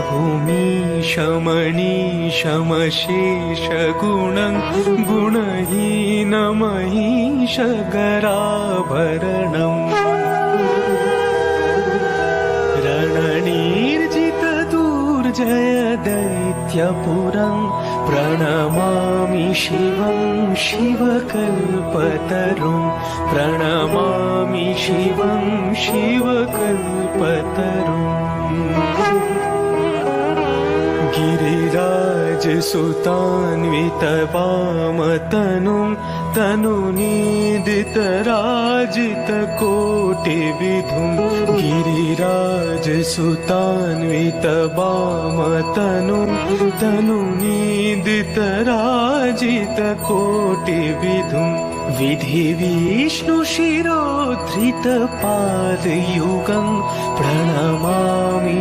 भूमीशमनीशमशेषगुणं गुणहीनमहीशगराभरणम् रणनिर्जितदुर्जयदैत्यपुरं प्रणमामि शिवं शिवकल्पतरुं प्रणमामि शिवं शिवकल्पतरुम् गिरिराजसुतान्वितवामतनुं तनुनीदितराजितकोटिविधुं गिरिराजसुतान्वितवामतनुं तनुनीदितराजितकोटिविधुं विधिविष्णुशिरोधृतपादयुगं प्रणमामि